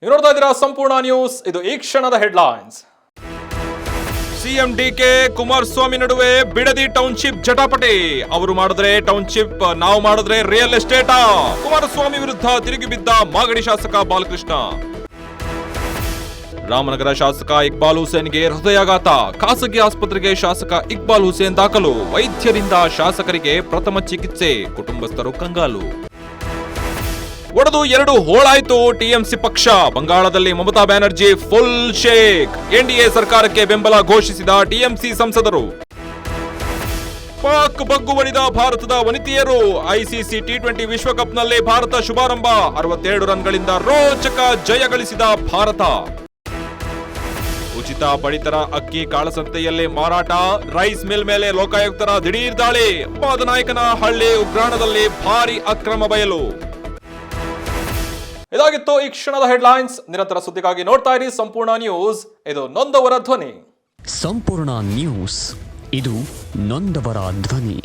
ನೀವು ನೋಡ್ತಾ ಇದ್ದೀರಾ ಸಂಪೂರ್ಣ ನ್ಯೂಸ್. ಇದು ಈ ಕ್ಷಣದ ಹೆಡ್ಲೈನ್ಸ್. ಸಿಎಂ ಡಿಕೆ ಕುಮಾರಸ್ವಾಮಿ ನಡುವೆ ಬಿಡದಿ ಟೌನ್ಶಿಪ್ ಜಟಾಪಟಿ. ಅವರು ಮಾಡಿದ್ರೆ ಟೌನ್ಶಿಪ್, ನಾವು ಮಾಡಿದ್ರೆ ರಿಯಲ್ ಎಸ್ಟೇಟಾ? ಕುಮಾರಸ್ವಾಮಿ ವಿರುದ್ಧ ತಿರುಗಿ ಬಿದ್ದ ಮಾಗಡಿ ಶಾಸಕ ಬಾಲಕೃಷ್ಣ. ರಾಮನಗರ ಶಾಸಕ ಇಕ್ಬಾಲ್ ಹುಸೇನ್ಗೆ ಹೃದಯಾಘಾತ. ಖಾಸಗಿ ಆಸ್ಪತ್ರೆಗೆ ಶಾಸಕ ಇಕ್ಬಾಲ್ ಹುಸೇನ್ ದಾಖಲು. ವೈದ್ಯರಿಂದ ಶಾಸಕರಿಗೆ ಪ್ರಥಮ ಚಿಕಿತ್ಸೆ. ಕುಟುಂಬಸ್ಥರು ಕಂಗಾಲು. ಒಡೆದು 2 ಹೋಳಾಯ್ತು ಟಿಎಂಸಿ ಪಕ್ಷ. ಬಂಗಾಳದಲ್ಲಿ Mamata Banerjee full shake. NDA ಸರ್ಕಾರಕ್ಕೆ ಬೆಂಬಲ ಘೋಷಿಸಿದ ಟಿಎಂಸಿ ಸಂಸದರು. ಪಾಕ್ ಬಗ್ಗು ಬಡಿದ ಭಾರತದ ವನಿತೆಯರು. ಐಸಿಸಿ ಟಿ20 ವಿಶ್ವಕಪ್ನಲ್ಲಿ ಭಾರತ ಶುಭಾರಂಭ. 67 ರನ್ಗಳಿಂದ ರೋಚಕ ಜಯ ಗಳಿಸಿದ ಭಾರತ. ಉಚಿತ ಪಡಿತರ ಅಕ್ಕಿ ಕಾಳಸಂತೆಯಲ್ಲಿ ಮಾರಾಟ. ರೈಸ್ ಮಿಲ್ ಮೇಲೆ ಲೋಕಾಯುಕ್ತರ ದಿಢೀರ್ ದಾಳಿ. ಪಾದನಾಯಕನ ಹಳ್ಳಿ ಉಗ್ರಾಣದಲ್ಲಿ ಭಾರಿ ಅಕ್ರಮ ಬಯಲು. ಇದಾಗಿತ್ತು ಈ ಕ್ಷಣದ ಹೆಡ್ಲೈನ್ಸ್. ನಿರಂತರ ಸುದ್ದಿಗಾಗಿ ನೋಡ್ತಾ ಇರಿ ಸಂಪೂರ್ಣ ನ್ಯೂಸ್. ಇದು ನೊಂದವರ ಧ್ವನಿ. ಸಂಪೂರ್ಣ ನ್ಯೂಸ್, ಇದು ನೊಂದವರ ಧ್ವನಿ.